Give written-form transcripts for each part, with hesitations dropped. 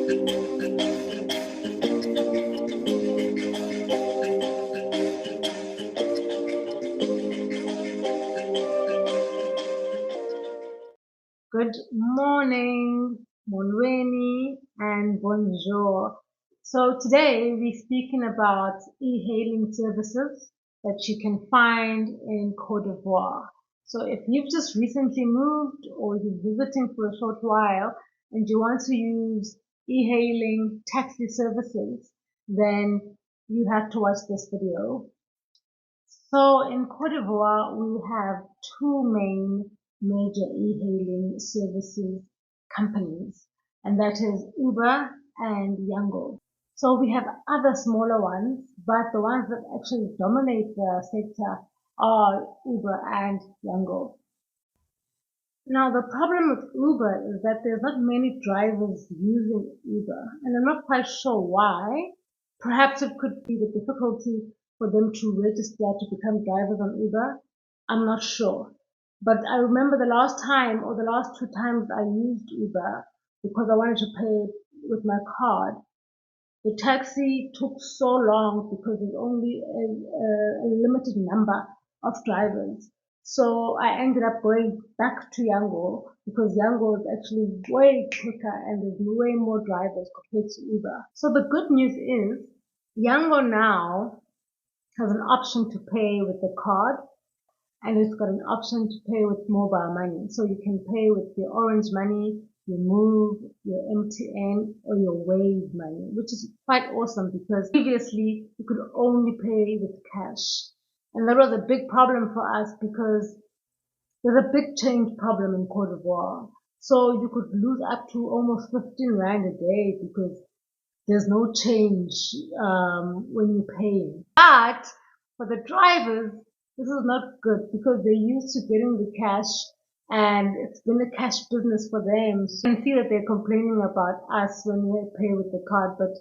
Good morning, Monweni, and bonjour. So today we're speaking about e-hailing services that you can find in Cote d'Ivoire. So if you've just recently moved or you're visiting for a short while and you want to use e-hailing taxi services, then you have to watch this video. So in Cote d'Ivoire, we have two main major e-hailing services companies, and that is Uber and Yango. So we have other smaller ones, but the ones that actually dominate the sector are Uber and Yango. Now the problem with Uber is that there's not many drivers using Uber, and I'm not quite sure why. Perhaps it could be the difficulty for them to register to become drivers on Uber. I'm not sure. But I remember the last time or the last two times I used Uber because I wanted to pay with my card. The taxi took so long because there's only a limited number of drivers. So I ended up going back to Yango because Yango is actually way quicker and there's way more drivers compared to Uber. So the good news is Yango now has an option to pay with the card and it's got an option to pay with mobile money. So you can pay with your Orange money, your Move, your MTN, or your Wave money, which is quite awesome because previously you could only pay with cash. And that was a big problem for us because there's a big change problem in Cote d'Ivoire. So you could lose up to almost 15 Rand a day because there's no change when you pay. But for the drivers, this is not good because they're used to getting the cash and it's been a cash business for them. So you can see that they're complaining about us when we pay with the card, but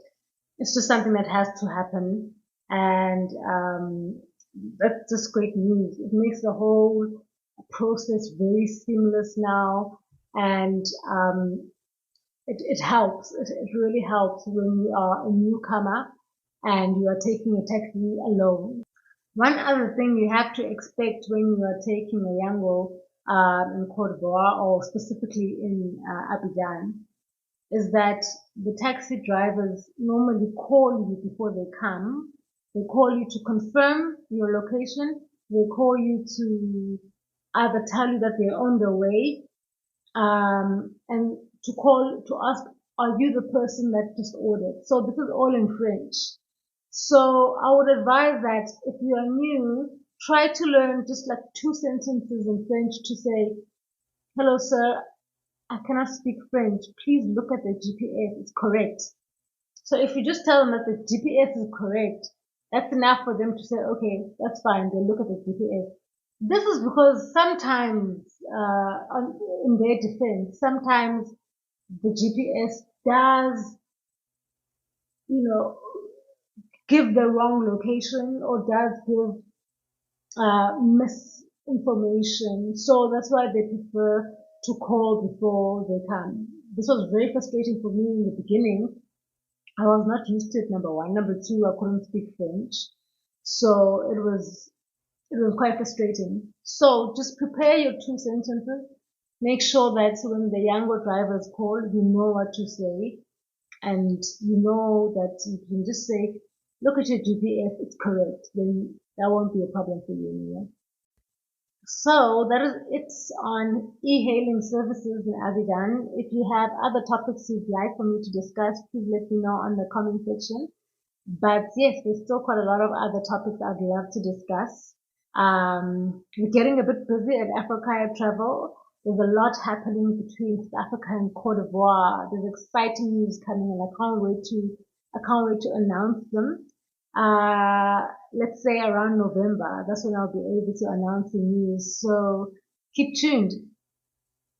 it's just something that has to happen. And that's just great news. It makes the whole process very seamless now, and it helps. It really helps when you are a newcomer and you are taking a taxi alone. One other thing you have to expect when you are taking a Yango in Cote d'Ivoire or specifically in Abidjan is that the taxi drivers normally call you before they come. They call you to confirm your location. They call you to either tell you that they're on their way, and to call to ask, are you the person that just ordered? So this is all in French. So I would advise that if you are new, try to learn just like two sentences in French to say, hello sir, I cannot speak French. Please look at the GPS. It's correct. So if you just tell them that the GPS is correct, that's enough for them to say, okay, that's fine. They'll look at the GPS. This is because sometimes, in their defense, sometimes the GPS does, give the wrong location or does give misinformation. So that's why they prefer to call before they come. This was very frustrating for me in the beginning. I was not used to it, number one. Number two, I couldn't speak French. So it was quite frustrating. So just prepare your two sentences. Make sure that when the Yango drivers call, you know what to say. And you know that you can just say, look at your GPS, it's correct. Then that won't be a problem for you anymore. So that is it on e-hailing services in Abidjan. If you have other topics you'd like for me to discuss, please let me know on the comment section. But yes, there's still quite a lot of other topics I'd love to discuss. We're getting a bit busy at Africa Travel. There's a lot happening between South Africa and Cote d'Ivoire. There's exciting news coming and I can't wait to announce them. Let's say around November. That's when I'll be able to announce the news. So keep tuned.